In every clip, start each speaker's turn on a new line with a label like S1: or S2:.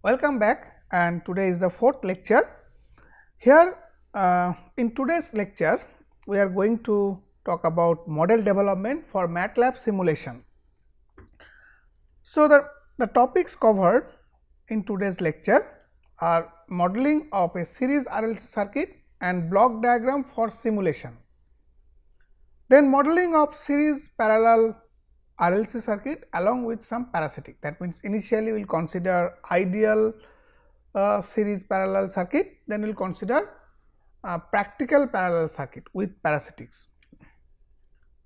S1: Welcome back, and today is the fourth lecture. Here in today's lecture we are going to talk about model development for MATLAB simulation. So, the topics covered in today's lecture are modeling of a series RLC circuit and block diagram for simulation. Then modeling of series parallel RLC circuit along with some parasitic. That means, initially we will consider ideal series parallel circuit, then we will consider practical parallel circuit with parasitics.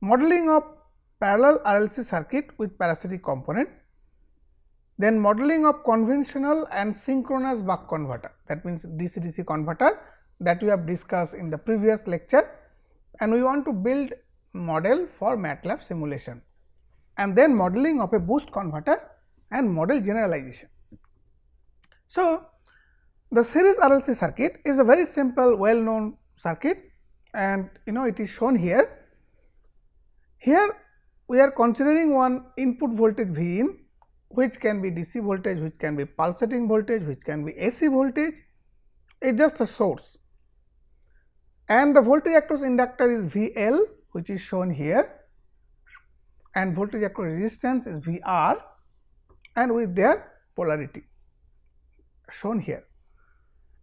S1: Modeling of parallel RLC circuit with parasitic component, then modeling of conventional and synchronous buck converter, that means DC-DC converter that we have discussed in the previous lecture, and we want to build model for MATLAB simulation, and then modeling of a boost converter and model generalization. So, the series RLC circuit is a very simple well known circuit, and it is shown here. Here we are considering one input voltage V in, which can be DC voltage, which can be pulsating voltage, which can be AC voltage. It is just a source, and the voltage across inductor is VL, which is shown here, and voltage across resistance is VR, and with their polarity shown here.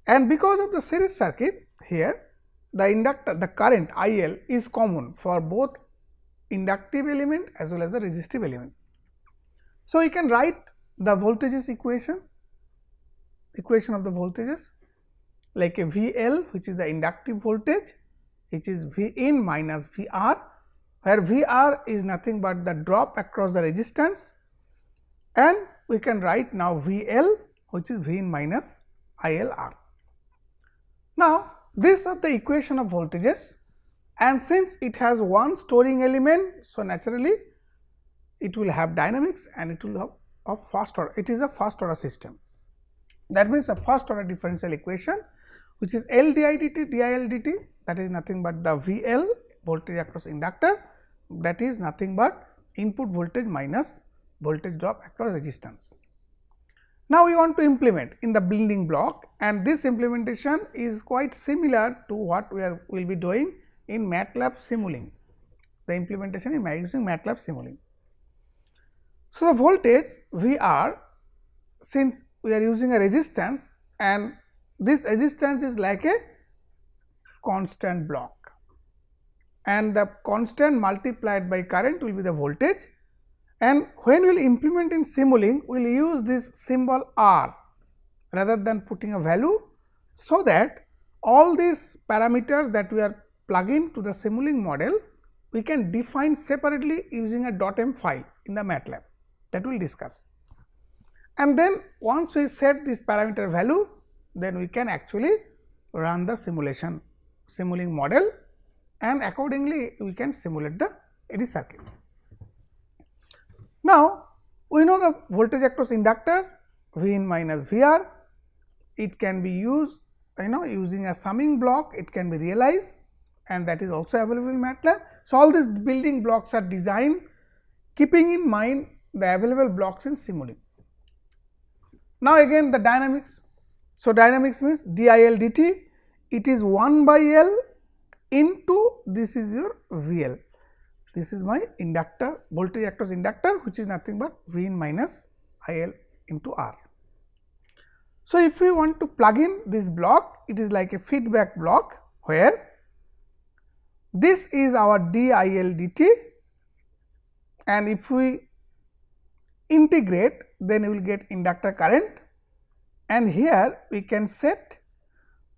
S1: And because of the series circuit here, the inductor, the current IL is common for both inductive element as well as the resistive element. So, we can write the voltages equation of the voltages like a VL, which is the inductive voltage, which is V in minus VR, where VR is nothing but the drop across the resistance, and we can write now VL, which is V in minus ILR. Now, these are the equation of voltages, and since it has one storing element, so naturally it will have dynamics and it will have a first order. It is a first order system. That means a first order differential equation, which is L di dt dIL dt, that is nothing but the VL voltage across inductor, that is nothing but input voltage minus voltage drop across resistance. Now, we want to implement in the building block, and this implementation is quite similar to what we will be doing in MATLAB Simulink. The implementation is using MATLAB Simulink. So, the voltage VR, since we are using a resistance, and this resistance is like a constant block, and the constant multiplied by current will be the voltage. And when we will implement in Simulink, we will use this symbol R rather than putting a value, so that all these parameters that we are plugging to the Simulink model, we can define separately using a .m file in the MATLAB, that we will discuss. And then once we set this parameter value, then we can actually run the Simulink model, and accordingly we can simulate the any circuit. Now, we know the voltage across inductor V in minus VR, it can be used using a summing block, it can be realized, and that is also available in MATLAB. So, all these building blocks are designed keeping in mind the available blocks in Simulink. Now, again the dynamics. So, dynamics means dIL dt, it is 1 by L into this is your VL. This is my inductor, voltage across inductor, which is nothing but V in minus IL into R. So, if we want to plug in this block, it is like a feedback block, where this is our dIL dt, and if we integrate, then we will get inductor current, and here we can set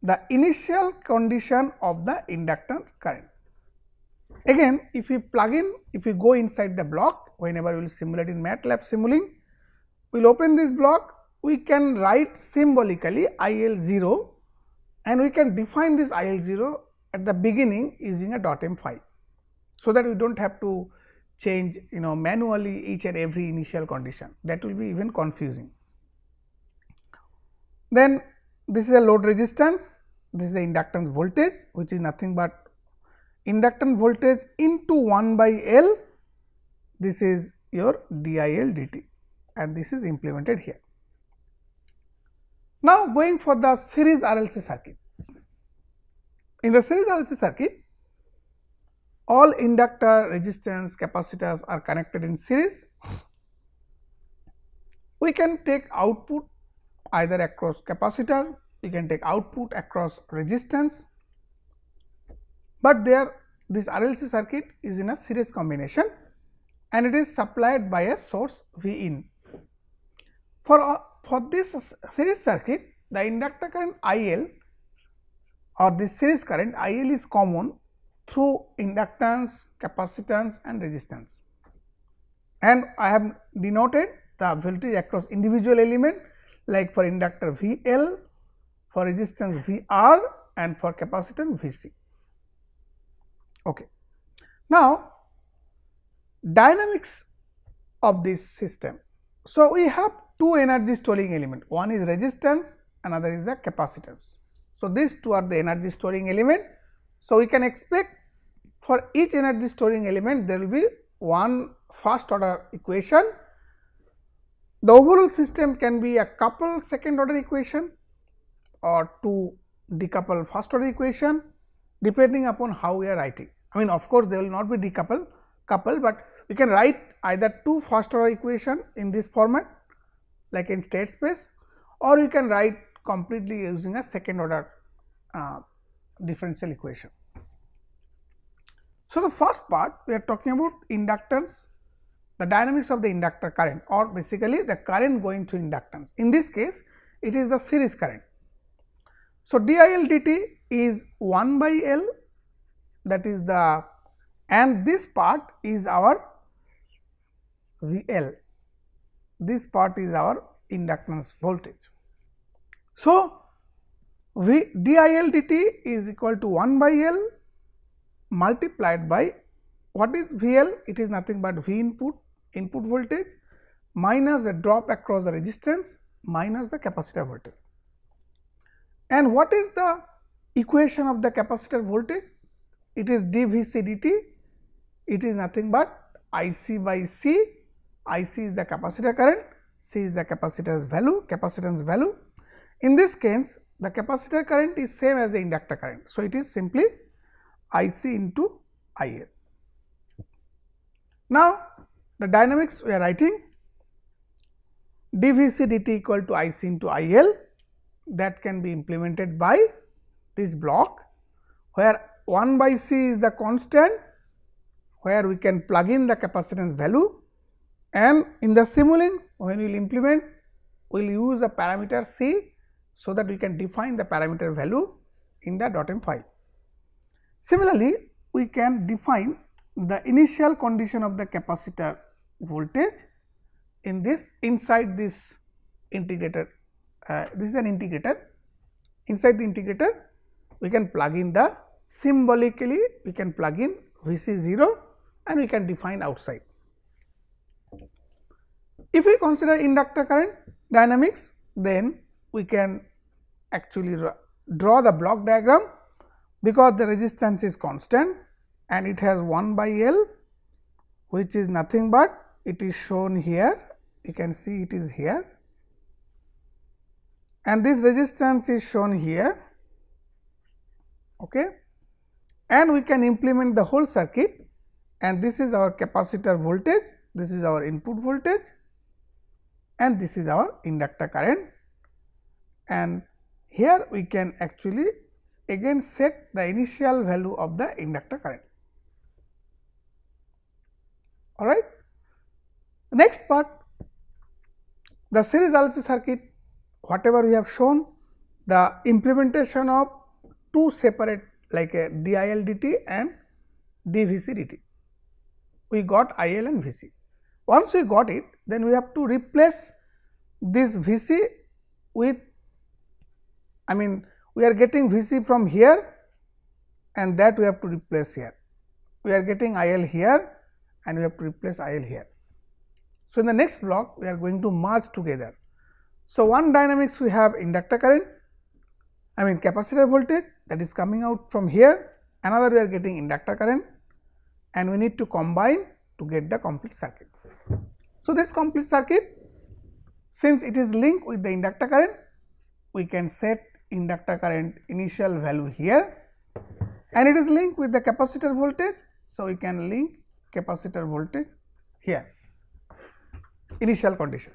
S1: the initial condition of the inductor current. Again, if we plug in, if we go inside the block, whenever we will simulate in MATLAB Simulink, we will open this block, we can write symbolically IL0, and we can define this IL0 at the beginning using a .m file, so that we do not have to change manually each and every initial condition, that will be even confusing. Then this is a load resistance, this is a inductance voltage, which is nothing but inductance voltage into 1 by L, this is your dIL dt, and this is implemented here. Now, going for the series RLC circuit. In the series RLC circuit, all inductor, resistance, capacitors are connected in series. We can take output either across capacitor, we can take output across resistance, but this RLC circuit is in a series combination and it is supplied by a source V in. For this series circuit, the inductor current IL or this series current IL is common through inductance, capacitance and resistance, and I have denoted the voltage across individual element like for inductor VL, for resistance VR and for capacitance VC. Okay. Now, dynamics of this system. So, we have two energy storing element, one is resistance, another is the capacitance. So, these two are the energy storing element. So, we can expect for each energy storing element there will be one first order equation. The overall system can be a couple second order equation or two decouple first order equation depending upon how we are writing. I mean, of course, they will not be decouple couple, but we can write either two first order equation in this format like in state space, or you can write completely using a second order differential equation. So, the first part we are talking about inductance, the dynamics of the inductor current or basically the current going through inductance. In this case, it is the series current. So, dIL dt is 1 by L, that is the, and this part is our VL, this part is our inductance voltage. So, dIL dt is equal to 1 by L multiplied by what is VL? It is nothing but V input voltage minus the drop across the resistance minus the capacitor voltage. And what is the equation of the capacitor voltage? It is dVc dt, it is nothing but IC by C, IC is the capacitor current, C is the capacitor's value, capacitance value. In this case, the capacitor current is same as the inductor current. So, it is simply IC into IL. Now, the dynamics we are writing dVc dt equal to IC into IL, that can be implemented by this block where 1 by C is the constant, where we can plug in the capacitance value, and in the Simulink when we will implement we will use a parameter C, so that we can define the parameter value in the .m file. Similarly, we can define the initial condition of the capacitor voltage in this inside this integrator. This is an integrator. Inside the integrator, we can plug in the symbolically we can plug in Vc 0 and we can define outside. If we consider inductor current dynamics, then we can actually draw the block diagram, because the resistance is constant and it has 1 by L, which is nothing but it is shown here, you can see it is here, and this resistance is shown here, okay. And we can implement the whole circuit, and this is our capacitor voltage, this is our input voltage, and this is our inductor current, and here we can actually again set the initial value of the inductor current. All right. Next part, the series RLC circuit, whatever we have shown, the implementation of two separate like a dIL dt and dVc dt. We got IL and Vc. Once we got it, then we have to replace this Vc with, I mean, we are getting Vc from here and that we have to replace here. We are getting IL here and we have to replace IL here. So, in the next block we are going to merge together. So, one dynamics we have inductor current, I mean capacitor voltage that is coming out from here, another we are getting inductor current, and we need to combine to get the complete circuit. So, this complete circuit, since it is linked with the inductor current, we can set inductor current initial value here, and it is linked with the capacitor voltage. So, we can link capacitor voltage here, initial condition,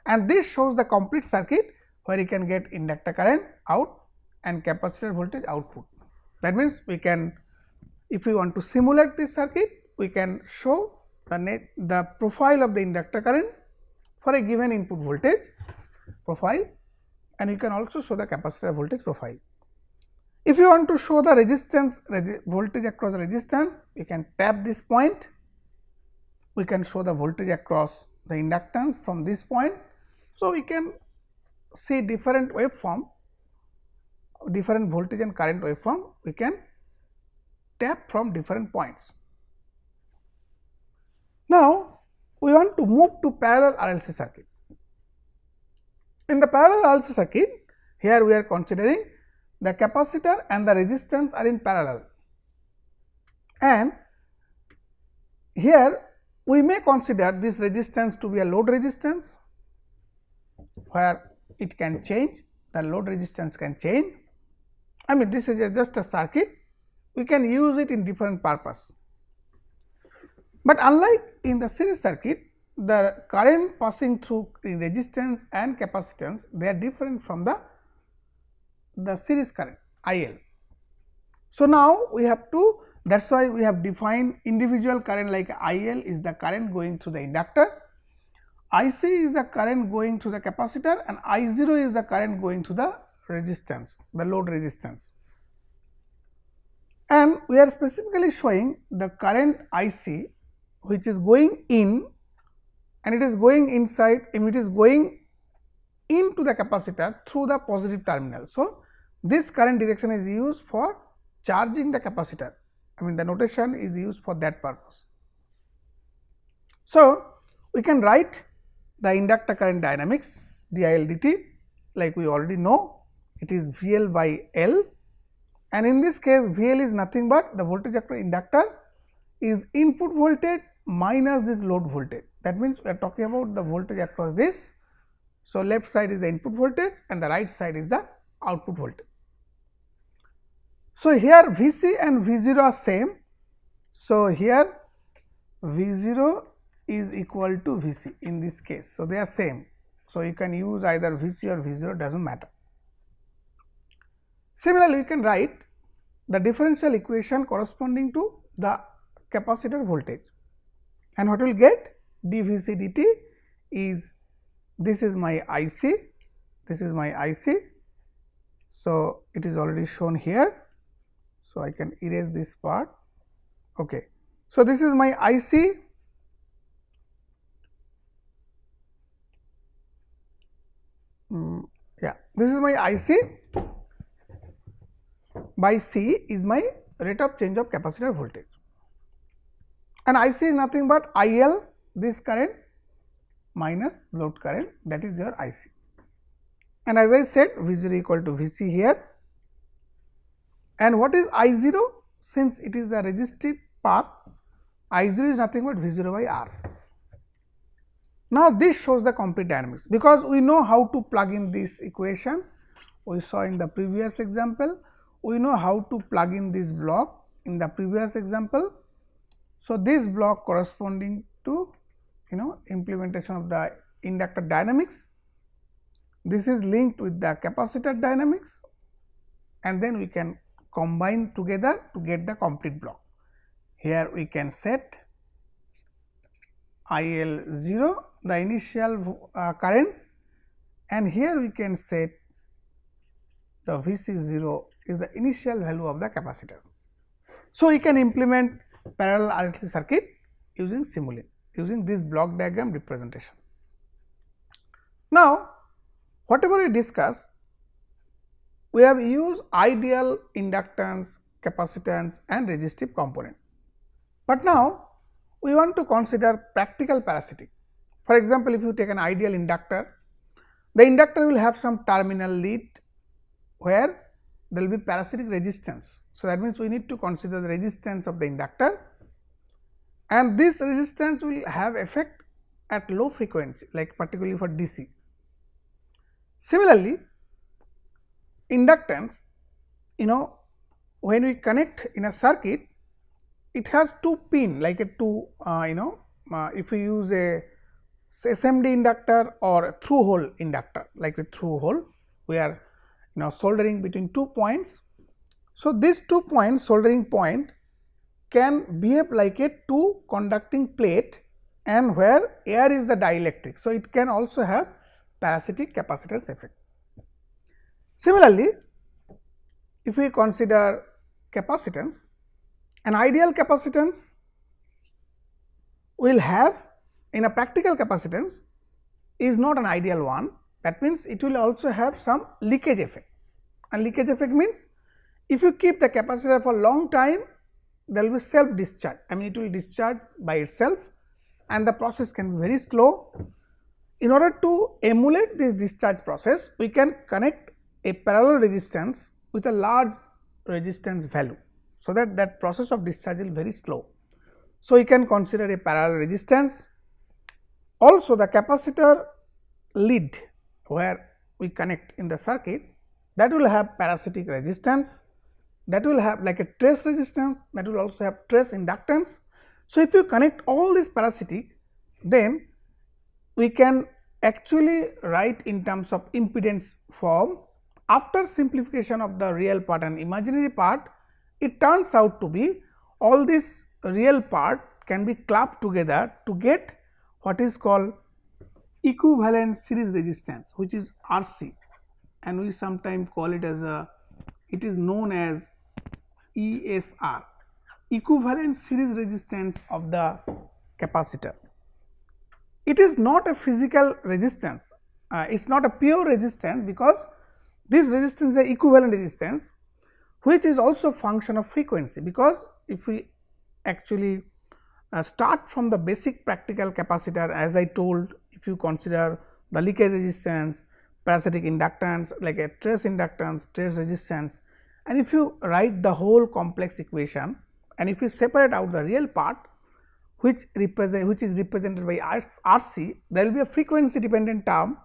S1: and this shows the complete circuit where you can get inductor current out and capacitor voltage output. That means, we can, if we want to simulate this circuit, we can show the profile of the inductor current for a given input voltage profile, and you can also show the capacitor voltage profile. If you want to show the resistance voltage across the resistance, you can tap this point, we can show the voltage across the inductance from this point. So, we can see different waveform, different voltage and current waveform, we can tap from different points. Now, we want to move to parallel RLC circuit. In the parallel RLC circuit, here we are considering the capacitor and the resistance are in parallel, and here we may consider this resistance to be a load resistance, where it can change, the load resistance can change. I mean, this is just a circuit, we can use it in different purpose. But unlike in the series circuit, the current passing through resistance and capacitance, they are different from the series current IL. So, now we have to, that is why we have defined individual current like IL is the current going through the inductor, IC is the current going through the capacitor, and I0 is the current going through the resistance, the load resistance. And we are specifically showing the current IC which is going in, and it is going inside, and it is going into the capacitor through the positive terminal. So, this current direction is used for charging the capacitor, I mean the notation is used for that purpose. So, we can write the inductor current dynamics dIL dt like we already know, it is VL by L, and in this case VL is nothing but the voltage across inductor is input voltage minus this load voltage. That means, we are talking about the voltage across this. So, left side is the input voltage and the right side is the output voltage. So, here Vc and V0 are same. So, here V0 is equal to Vc in this case. So, they are same. So, you can use either Vc or V0, does not matter. Similarly, we can write the differential equation corresponding to the capacitor voltage, and what we will get dVc dt is, this is my IC, this is my IC. So, it is already shown here. So, I can erase this part. Okay. So, this is my IC, this is my IC, by C is my rate of change of capacitor voltage, and IC is nothing but IL, this current minus load current, that is your IC. And as I said, V0 equal to Vc here, and what is I0? Since it is a resistive path, I0 is nothing but V0 by R. Now, this shows the complete dynamics, because we know how to plug in this equation, we saw in the previous example, we know how to plug in this block in the previous example. So, this block corresponding to implementation of the inductor dynamics, this is linked with the capacitor dynamics, and then we can combine together to get the complete block. Here we can set IL0, the initial current, and here we can set the Vc0 is the initial value of the capacitor. So, we can implement parallel RLC circuit using simulink, using this block diagram representation. Now, whatever we discuss, we have used ideal inductance, capacitance and resistive component. But now, we want to consider practical parasitic. For example, if you take an ideal inductor, the inductor will have some terminal lead where there will be parasitic resistance. So, that means we need to consider the resistance of the inductor, and this resistance will have effect at low frequency, like particularly for DC. Similarly, inductance, when we connect in a circuit, it has two pin like a two if we use a SMD inductor or a through hole inductor, like a through hole, we are soldering between 2 points. So, these 2 points soldering point can behave like a two conducting plate, and where air is the dielectric. So, it can also have parasitic capacitance effect. Similarly, if we consider capacitance, an ideal capacitance will have, in a practical capacitance, is not an ideal one. That means, it will also have some leakage effect, and leakage effect means if you keep the capacitor for long time, there will be self discharge. I mean, it will discharge by itself and the process can be very slow. In order to emulate this discharge process, we can connect a parallel resistance with a large resistance value, so that that process of discharge is very slow. So, we can consider a parallel resistance. Also, the capacitor lead where we connect in the circuit, that will have parasitic resistance, that will have like a trace resistance, that will also have trace inductance. So, if you connect all these parasitic, then we can actually write in terms of impedance form. After simplification of the real part and imaginary part, it turns out to be all this real part can be clubbed together to get what is called equivalent series resistance, which is RC, and we sometimes call it as it is known as ESR, equivalent series resistance of the capacitor. It is not a physical resistance, it is not a pure resistance, because this resistance is a equivalent resistance, which is also function of frequency. Because if we actually start from the basic practical capacitor, as I told, if you consider the leakage resistance, parasitic inductance like a trace inductance, trace resistance, and if you write the whole complex equation, and if you separate out the real part which is represented by RC, there will be a frequency dependent term,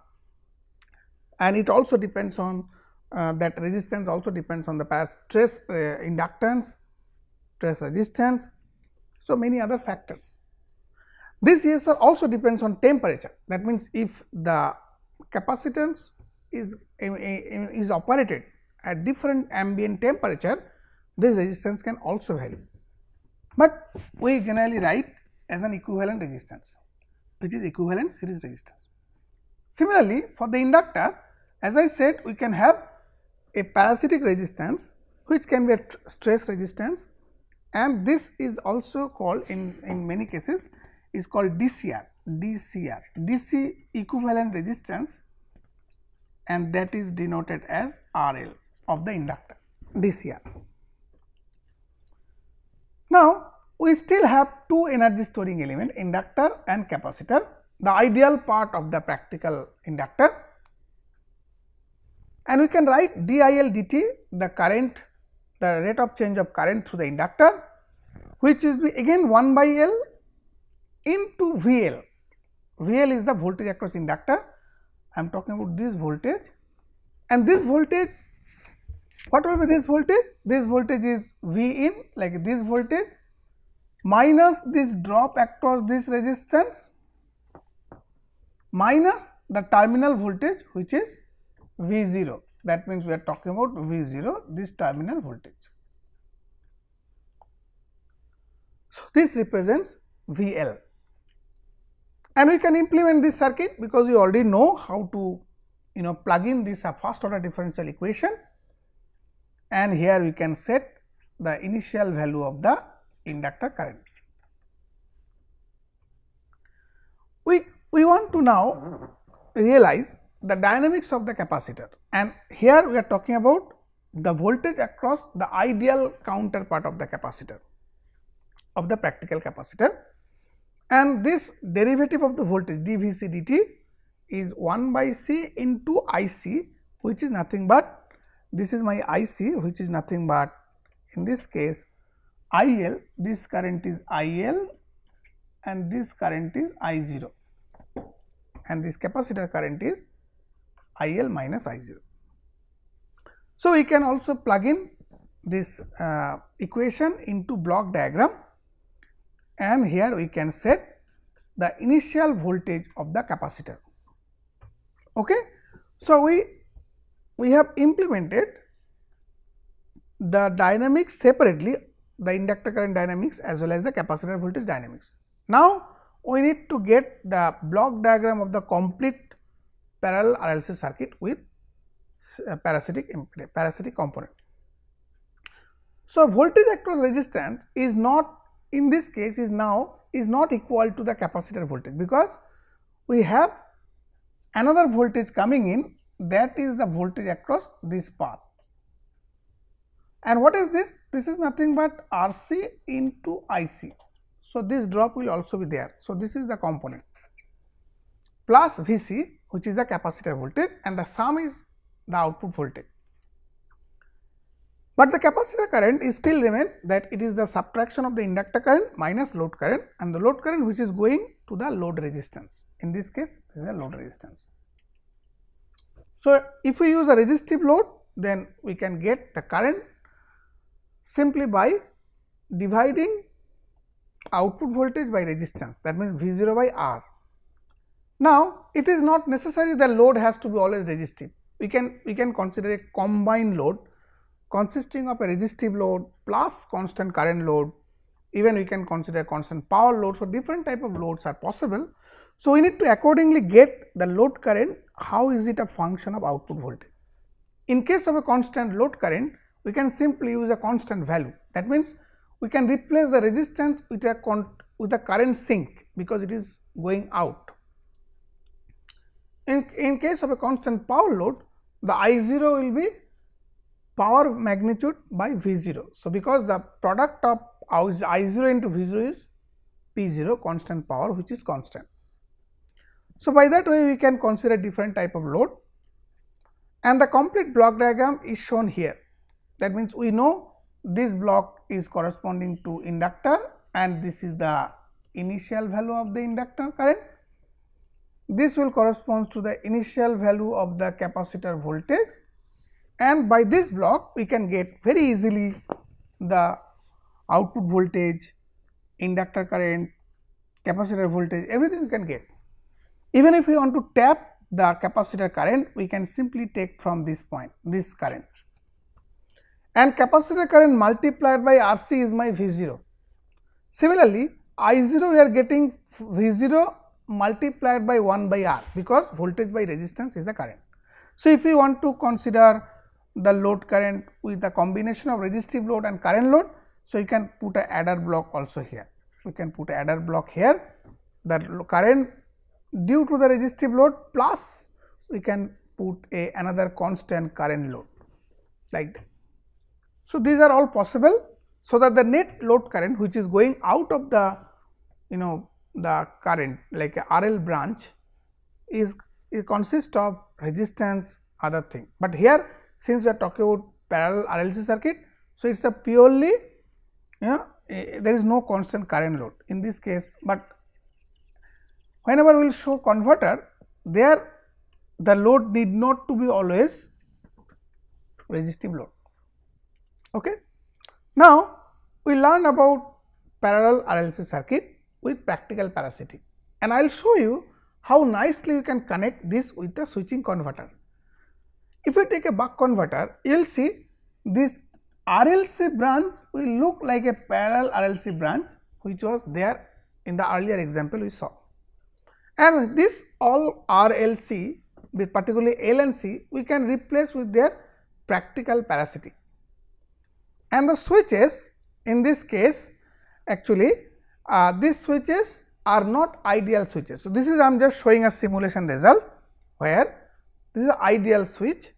S1: and it also depends on that resistance also depends on the trace inductance, trace resistance. So, many other factors. This ESR also depends on temperature. That means, if the capacitance is operated at different ambient temperature, this resistance can also vary, but we generally write as an equivalent resistance, which is equivalent series resistance. Similarly, for the inductor, as I said, we can have a parasitic resistance which can be a trace resistance, and this is also called in many cases is called DC equivalent resistance, and that is denoted as RL of the inductor, DCR. Now, we still have two energy storing element, inductor and capacitor, the ideal part of the practical inductor, and we can write dIL dt, the current, the rate of change of current through the inductor, which is again 1 by L into VL. VL is the voltage across inductor. I am talking about this voltage, and this voltage, what will be this voltage? This voltage is V in, like this voltage, minus this drop across this resistance, minus the terminal voltage which is V0. That means, we are talking about V0, this terminal voltage. So, this represents VL, and we can implement this circuit because we already know how to plug in this first order differential equation, and here we can set the initial value of the inductor current. We want to now realize the dynamics of the capacitor, and here we are talking about the voltage across the ideal counterpart of the capacitor, of the practical capacitor, and this derivative of the voltage dVc dt is 1 by C into IC, which is nothing but, this is my IC, which is nothing but in this case IL, this current is IL and this current is I0, and this capacitor current is IL minus I0. So, we can also plug in this equation into block diagram, and here we can set the initial voltage of the capacitor. Okay. So, we have implemented the dynamics separately, the inductor current dynamics as well as the capacitor voltage dynamics. Now, we need to get the block diagram of the complete parallel RLC circuit with parasitic component. So, voltage across resistance is not, in this case, is not equal to the capacitor voltage, because we have another voltage coming in, that is the voltage across this path. And what is this? This is nothing but RC into IC. So, this drop will also be there. So, this is the component plus Vc, which is the capacitor voltage, and the sum is the output voltage. But the capacitor current is still remains, that it is the subtraction of the inductor current minus load current, and the load current which is going to the load resistance. In this case, this is a load resistance. So, if we use a resistive load, then we can get the current simply by dividing output voltage by resistance, that means V0 by R. Now, it is not necessary the load has to be always resistive. We can consider a combined load consisting of a resistive load plus constant current load. Even we can consider constant power load. So, different type of loads are possible. So, we need to accordingly get the load current, how is it a function of output voltage. In case of a constant load current, we can simply use a constant value. That means, we can replace the resistance with a current sink, because it is going out. In case of a constant power load, the I0 will be power magnitude by V0. So, because the product of I0 into V0 is P0, constant power, which is constant. So, by that way we can consider different type of load, and the complete block diagram is shown here. That means, we know this block is corresponding to inductor, and this is the initial value of the inductor current. This will correspond to the initial value of the capacitor voltage, and by this block we can get very easily the output voltage, inductor current, capacitor voltage, everything we can get. Even if we want to tap the capacitor current, we can simply take from this point, this current, and capacitor current multiplied by RC is my V0. Similarly, I0 we are getting V0 multiplied by 1 by R, because voltage by resistance is the current. So, if we want to consider the load current with the combination of resistive load and current load, so you can put a adder block also here. We can put a adder block here, the current due to the resistive load, plus we can put another constant current load like that. So, these are all possible, so that the net load current which is going out of the the current like a RL branch is it consists of resistance, other thing. But here, since we are talking about parallel RLC circuit, so it is a purely there is no constant current load in this case, but whenever we will show converter, there the load need not to be always resistive load. Okay. Now, we learn about parallel RLC circuit with practical parasitic, and I will show you how nicely we can connect this with the switching converter. If you take a buck converter, you will see this RLC branch will look like a parallel RLC branch, which was there in the earlier example we saw, and this all RLC with particularly L and C we can replace with their practical parasitic. And the switches in this case, actually these switches are not ideal switches. So, this is I am just showing a simulation result, where this is an ideal switch,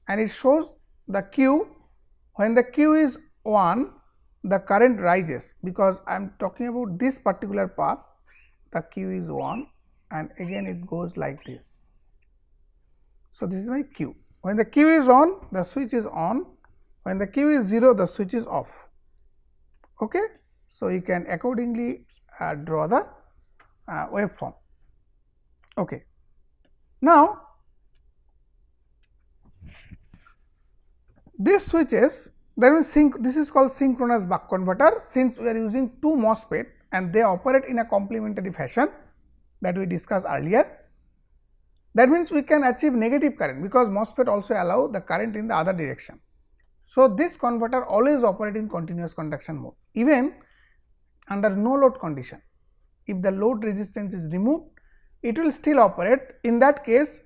S1: and it shows the Q. When the Q is 1, the current rises, because I am talking about this particular path, the Q is 1, and again it goes like this. So, this is my Q. When the Q is on, the switch is on. When the Q is 0, the switch is off. Okay. So, you can accordingly draw the waveform. Okay. Now, This switches, there is this is called synchronous buck converter, since we are using two MOSFET and they operate in a complementary fashion that we discussed earlier. That means we can achieve negative current, because MOSFET also allow the current in the other direction. So, this converter always operate in continuous conduction mode, even under no load condition. If the load resistance is removed, it will still operate. In that case,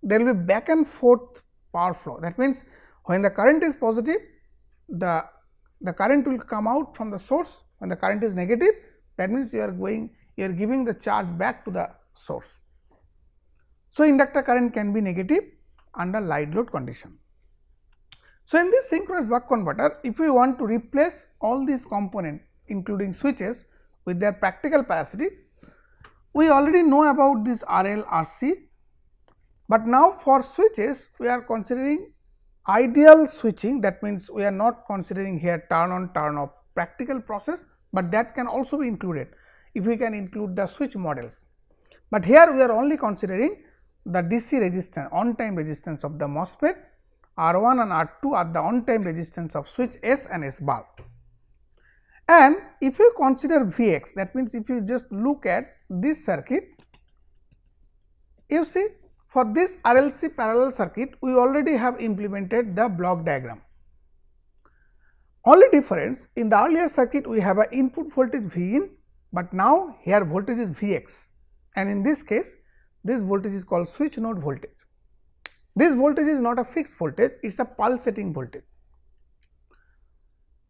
S1: there will be back and forth power flow. That means, when the current is positive, the current will come out from the source. When the current is negative, that means you are giving the charge back to the source. So, inductor current can be negative under light load condition. So, in this synchronous buck converter, if we want to replace all these components including switches with their practical parasitic, we already know about this RL, RC, but now for switches we are considering ideal switching. That means, we are not considering here turn on turn off practical process, but that can also be included if we can include the switch models. But here we are only considering the DC resistance, on time resistance of the MOSFET. R1 and R2 are the on time resistance of switch S and S bar. And if you consider Vx, that means, if you just look at this circuit, you see for this RLC parallel circuit we already have implemented the block diagram. Only difference, in the earlier circuit we have an input voltage V in, but now here voltage is Vx, and in this case this voltage is called switch node voltage. This voltage is not a fixed voltage, it is a pulsating voltage.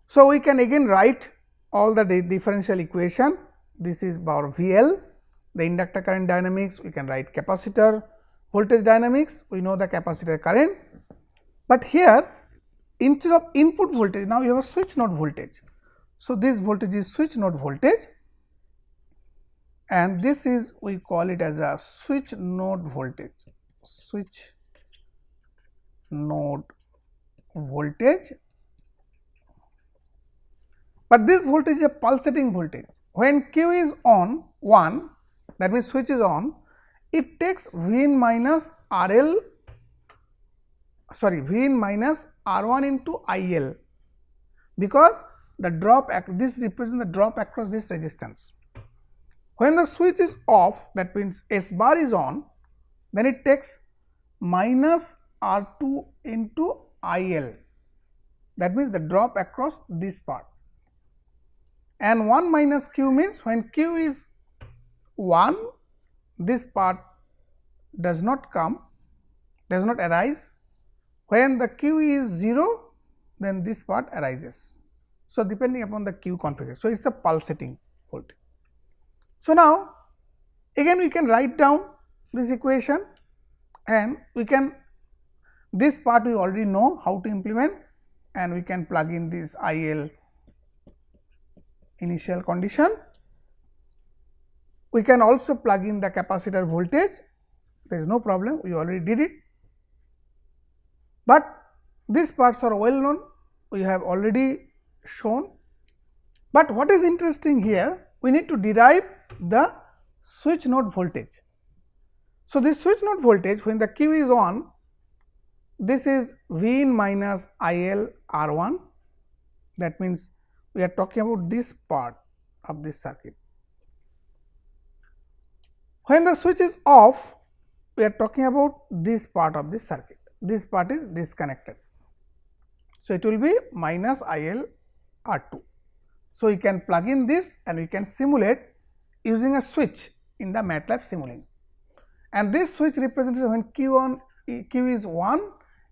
S1: So, we can again write all the differential equation. This is our VL, the inductor current dynamics, we can write capacitor voltage dynamics, we know the capacitor current, but here instead of input voltage, now you have a switch node voltage. So, this voltage is switch node voltage, and this is, we call it as a switch node voltage, switch node voltage, but this voltage is a pulsating voltage. When Q is on 1, that means switch is on, it takes V in minus R1 into IL, because the drop, this represents the drop across this resistance. When the switch is off, that means S bar is on, then it takes minus R2 into IL, that means the drop across this part, and 1 minus Q means when Q is 1, this part does not come, does not arise. When the Q is 0, then this part arises. So, depending upon the Q configuration. So, it is a pulsating voltage. So, now again we can write down this equation, and we can, this part we already know how to implement, and we can plug in this IL initial condition. We can also plug in the capacitor voltage, there is no problem, we already did it, but these parts are well known, we have already shown. But what is interesting here, we need to derive the switch node voltage. So, this switch node voltage, when the Q is on, this is V in minus IL R1, that means we are talking about this part of this circuit. When the switch is off, we are talking about this part of this circuit, this part is disconnected. So, it will be minus IL R2. So, we can plug in this and we can simulate using a switch in the MATLAB simulator, and this switch represents when Q is 1,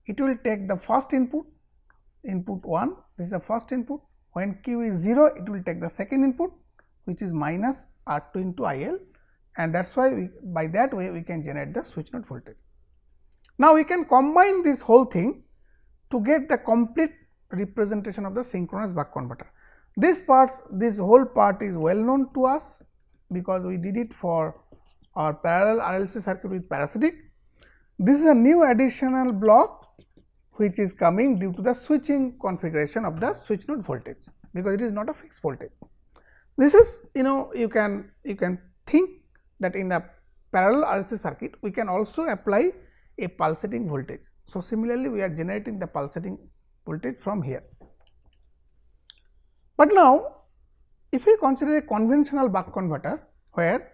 S1: it will take the first input, input 1, this is the first input. When Q is 0, it will take the second input, which is minus R2 into IL, and that is why by that way we can generate the switch node voltage. Now, we can combine this whole thing to get the complete representation of the synchronous buck converter. This whole part is well known to us, because we did it for our parallel RLC circuit with parasitic. This is a new additional block which is coming due to the switching configuration of the switch node voltage, because it is not a fixed voltage. This is, you can think that in a parallel RLC circuit we can also apply a pulsating voltage. So, similarly we are generating the pulsating voltage from here. But now, if we consider a conventional buck converter where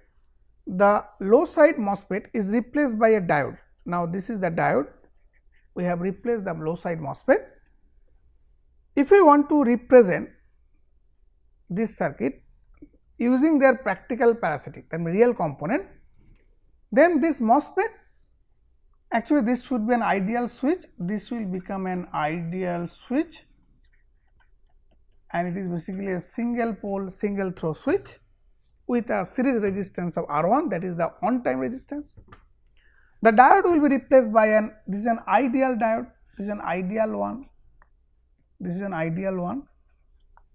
S1: the low side MOSFET is replaced by a diode. Now, this is the diode, we have replaced the low side MOSFET. If we want to represent this circuit using their practical parasitic, that means real component, then this MOSFET, actually this should be an ideal switch, this will become an ideal switch, and it is basically a single pole single throw switch with a series resistance of R1, that is the on time resistance. The diode will be replaced by this is an ideal diode, this is an ideal one, this is an ideal one,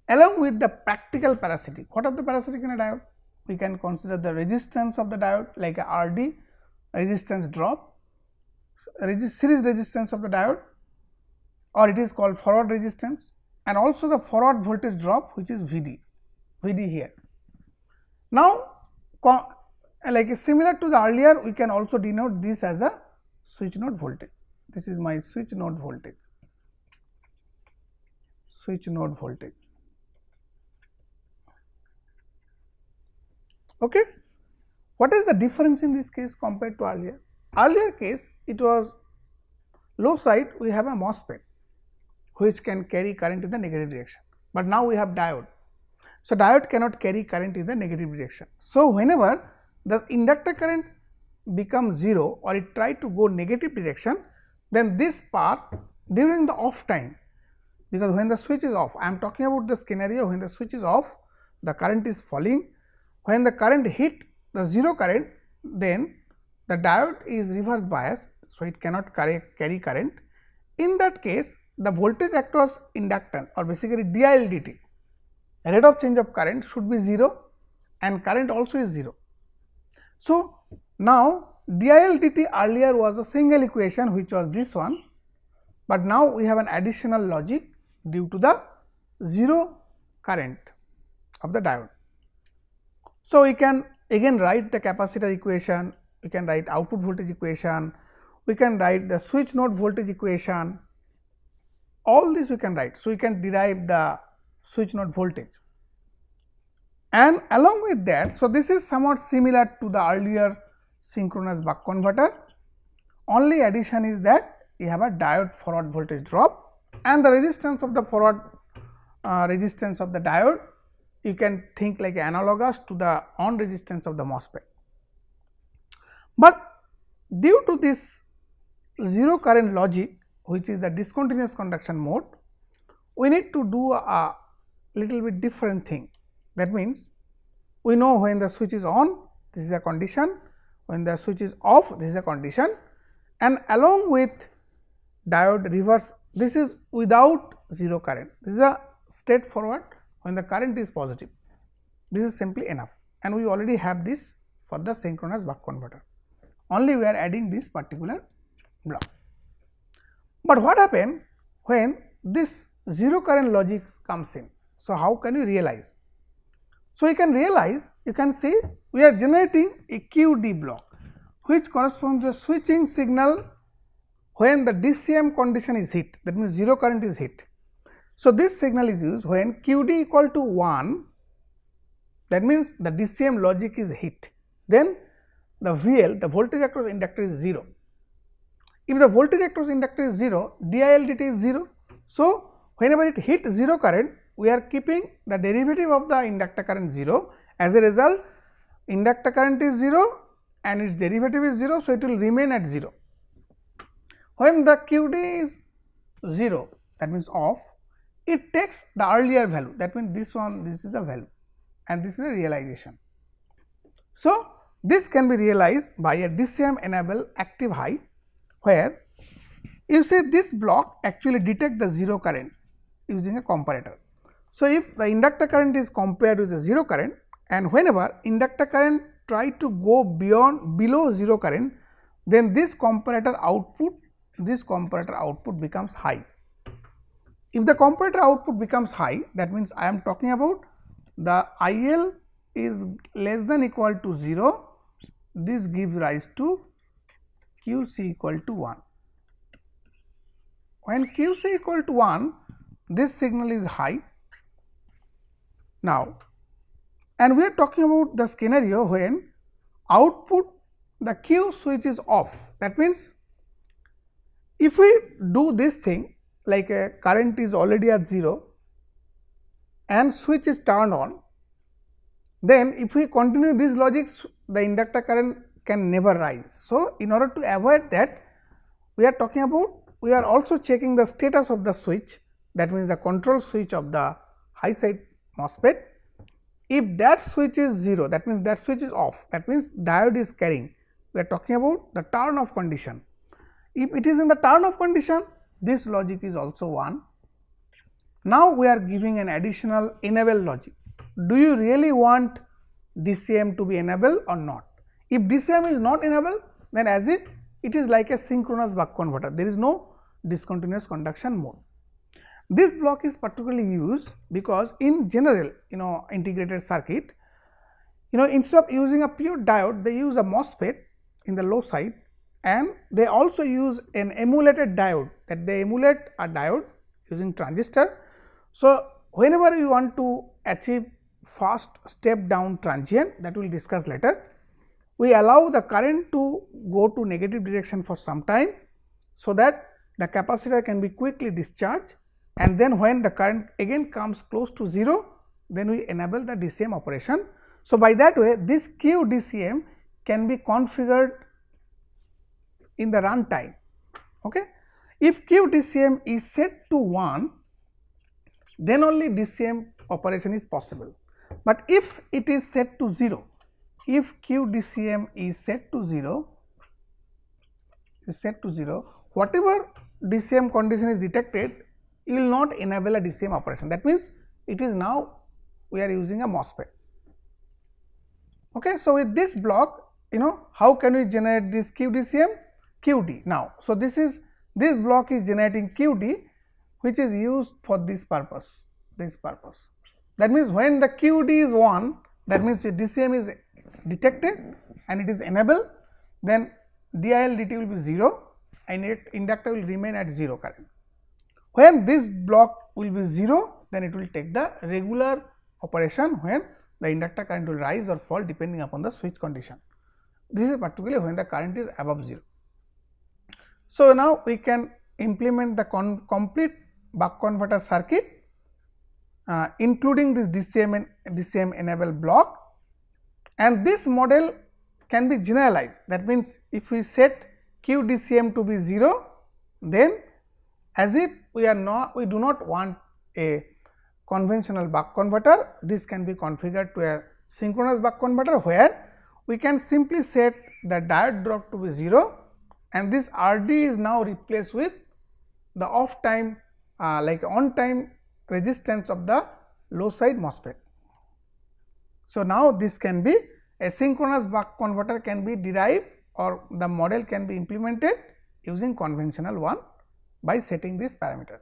S1: along with the practical parasitic. What are the parasitic in a diode? We can consider the resistance of the diode like a RD, resistance drop, series resistance of the diode, or it is called forward resistance, and also the forward voltage drop, which is VD here. Now, like similar to the earlier, we can also denote this as a switch node voltage. This is my switch node voltage, switch node voltage. Okay. What is the difference in this case compared to earlier? Earlier case, it was low side, we have a MOSFET which can carry current in the negative direction, but now we have diode. So, diode cannot carry current in the negative direction. So, whenever the inductor current becomes 0 or it try to go negative direction, then this part during the off time, because when the switch is off, I am talking about the scenario when the switch is off, the current is falling. When the current hit the 0 current, then the diode is reverse biased, so it cannot carry current. In that case, the voltage across inductance, or basically DILDT, rate of change of current should be 0 and current also is 0. So, now DILDT earlier was a single equation which was this one, but now we have an additional logic due to the 0 current of the diode. So, we can again write the capacitor equation, we can write output voltage equation, we can write the switch node voltage equation, all this we can write. So, we can derive the switch node voltage, and along with that, so this is somewhat similar to the earlier synchronous buck converter, only addition is that you have a diode forward voltage drop, and the resistance of the forward resistance of the diode you can think like analogous to the on resistance of the MOSFET. But due to this 0 current logic, which is the discontinuous conduction mode, we need to do a little bit different thing. That means, we know when the switch is on, this is a condition, when the switch is off, this is a condition, and along with diode reverse, this is without 0 current, this is a straightforward when the current is positive, this is simply enough, and we already have this for the synchronous buck converter, only we are adding this particular block. But what happens when this 0 current logic comes in? So, how can you realize? So, you can realize, you can see we are generating a QD block which corresponds to a switching signal when the DCM condition is hit, that means 0 current is hit. So, this signal is used when QD equal to 1, that means the DCM logic is hit, then the VL, the voltage across inductor is 0. If the voltage across inductor is 0, DILDT is 0. So, whenever it hits 0 current, we are keeping the derivative of the inductor current 0. As a result, inductor current is 0 and its derivative is 0. So, it will remain at 0. When the QD is 0, that means off, it takes the earlier value, that means this one, this is the value, and this is the realization. So, this can be realized by a DCM enable active high, where you say this block actually detect the 0 current using a comparator. So, if the inductor current is compared with the 0 current, and whenever inductor current try to go below 0 current, then this comparator output becomes high. If the comparator output becomes high, that means I am talking about the IL is less than equal to 0, this gives rise to QC equal to 1. when QC equal to 1, this signal is high. Now, and we are talking about the scenario when output the Q switch is off. That means, if we do this thing like a current is already at 0 and switch is turned on, then if we continue this logic, the inductor current can never rise. So, in order to avoid that, we are talking about, we are also checking the status of the switch, that means the control switch of the high side MOSFET. If that switch is 0, that means that switch is off, that means diode is carrying. We are talking about the turn off condition. If it is in the turn off condition, this logic is also 1. Now, we are giving an additional enable logic. Do you really want DCM to be enabled or not? If DCM is not enabled, then as if it is like a synchronous buck converter, there is no discontinuous conduction mode. This block is particularly used because in general, integrated circuit, instead of using a pure diode, they use a MOSFET in the low side, and they also use an emulated diode, that they emulate a diode using transistor. So, whenever you want to achieve fast step down transient, that we will discuss later, we allow the current to go to negative direction for some time, so that the capacitor can be quickly discharged, and then when the current again comes close to 0, then we enable the DCM operation. So, by that way this Q DCM can be configured in the run time. Okay. If Q DCM is set to 1, then only DCM operation is possible, but if it is set to 0, if Q DCM is set to 0, whatever DCM condition is detected, you will not enable a DCM operation. That means, it is now we are using a MOSFET. Okay. So, with this block, how can we generate this Q DCM? QD. Now, so this block is generating QD, which is used for this purpose. That means, when the QD is 1, that means the DCM is detected and it is enabled, then DIL dt will be 0 and inductor will remain at 0 current. When this block will be 0, then it will take the regular operation when the inductor current will rise or fall depending upon the switch condition. This is particularly when the current is above 0. So, now we can implement the complete buck converter circuit, including this DCM enable block, and this model can be generalized. That means, if we set Q DCM to be 0, then as if we do not want a conventional buck converter, this can be configured to a synchronous buck converter, where we can simply set the diode drop to be 0, and this RD is now replaced with the off time like on time resistance of the low side MOSFET. So, now this can be a synchronous buck converter can be derived, or the model can be implemented using conventional one by setting this parameter.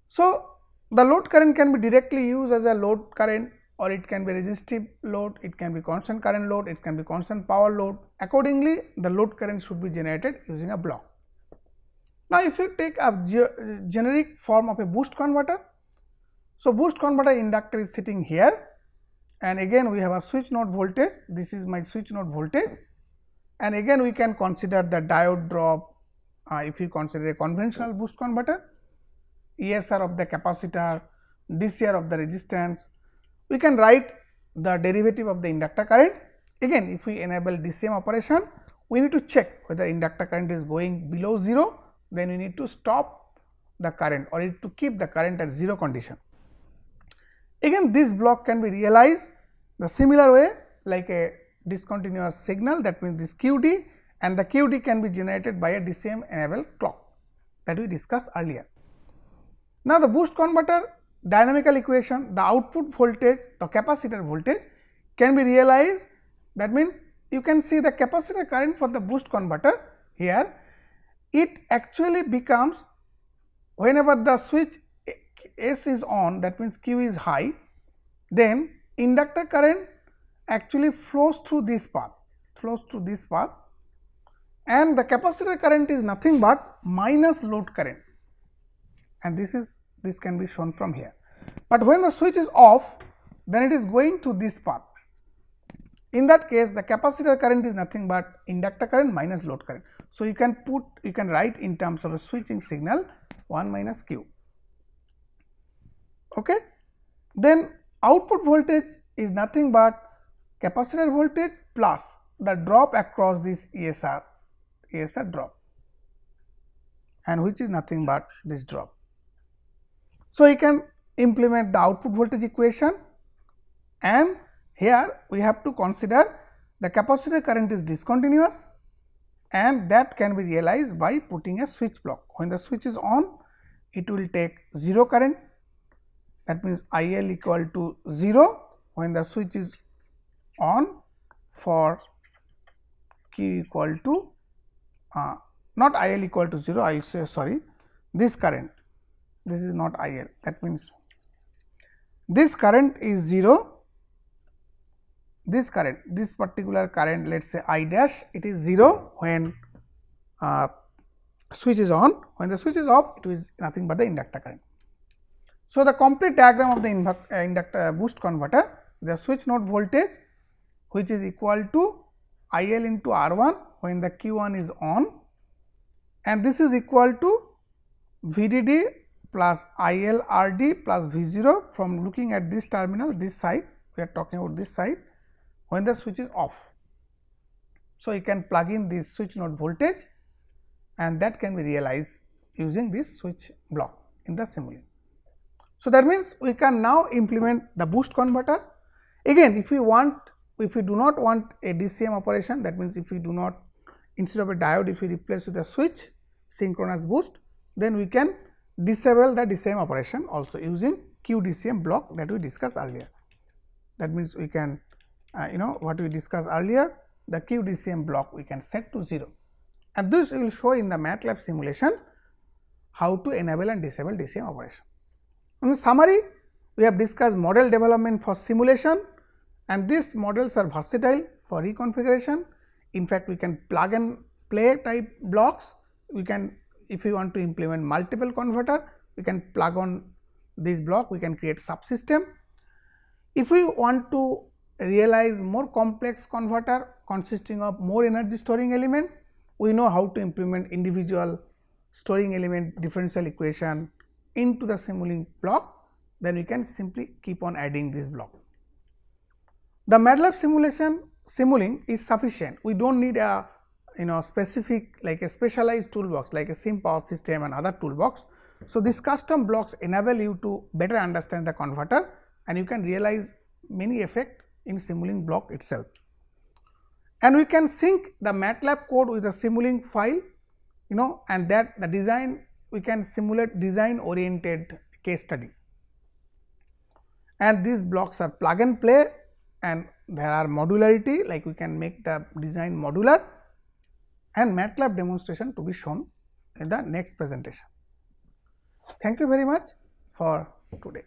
S1: So, the load current can be directly used as a load current, or it can be resistive load, it can be constant current load, it can be constant power load. Accordingly, the load current should be generated using a block. Now, if you take a generic form of a boost converter, so boost converter inductor is sitting here, and again we have a switch node voltage. This is my switch node voltage, and again we can consider the diode drop. If you consider a conventional boost converter, ESR of the capacitor, DCR of the resistance, we can write the derivative of the inductor current. Again, if we enable DCM operation, we need to check whether inductor current is going below 0, then we need to stop the current, or need to keep the current at 0 condition. Again, this block can be realized the similar way like a discontinuous signal, that means this QD, and the QD can be generated by a DCM enabled clock that we discussed earlier. Now, the boost converter dynamical equation, the output voltage, the capacitor voltage can be realized. That means, you can see the capacitor current for the boost converter here, it actually becomes whenever the switch S is on, that means Q is high, then inductor current actually flows through this path, and the capacitor current is nothing but minus load current, and this can be shown from here. But when the switch is off, then it is going to this path. In that case, the capacitor current is nothing but inductor current minus load current. So, you can write in terms of a switching signal 1 minus Q. Okay. Then output voltage is nothing but capacitor voltage plus the drop across this ESR drop, and which is nothing but this drop. So, you can implement the output voltage equation, and here we have to consider the capacitor current is discontinuous, and that can be realized by putting a switch block. When the switch is on, it will take 0 current, that means IL equal to 0 when the switch is on for Q equal to not IL equal to 0, I will say sorry, this current, this is not IL, that means this current is 0, this current, this particular current, let us say I dash, it is 0 when switch is on. When the switch is off, it is nothing but the inductor current. So, the complete diagram of the inductor boost converter, the switch node voltage which is equal to IL into R1 when the Q1 is on, and this is equal to VDD plus IL RD plus V0 from looking at this terminal, this side, we are talking about this side, when the switch is off. So, you can plug in this switch node voltage, and that can be realized using this switch block in the simulink. So, that means we can now implement the boost converter. Again, if we do not want a DCM operation, that means if we do not, instead of a diode, if we replace with a switch synchronous boost, then we can disable the DCM operation also using QDCM block that we discussed earlier. That means we can what we discussed earlier, the QDCM block we can set to 0, and this we will show in the MATLAB simulation how to enable and disable DCM operation. In summary, we have discussed model development for simulation, and these models are versatile for reconfiguration. In fact, we can plug and play type blocks. We can, if we want to implement multiple converter, we can plug on this block, we can create subsystem. If we want to realize more complex converter consisting of more energy storing element, we know how to implement individual storing element differential equation into the simulink block, then we can simply keep on adding this block. The MATLAB simulink is sufficient. We do not need a specific like a specialized toolbox like a sim power system and other toolbox. So, these custom blocks enable you to better understand the converter, and you can realize many effects in simulink block itself. And we can sync the MATLAB code with the simulink file, and that the design, we can simulate design oriented case study, and these blocks are plug and play, and there are modularity, like we can make the design modular, and MATLAB demonstration to be shown in the next presentation. Thank you very much for today.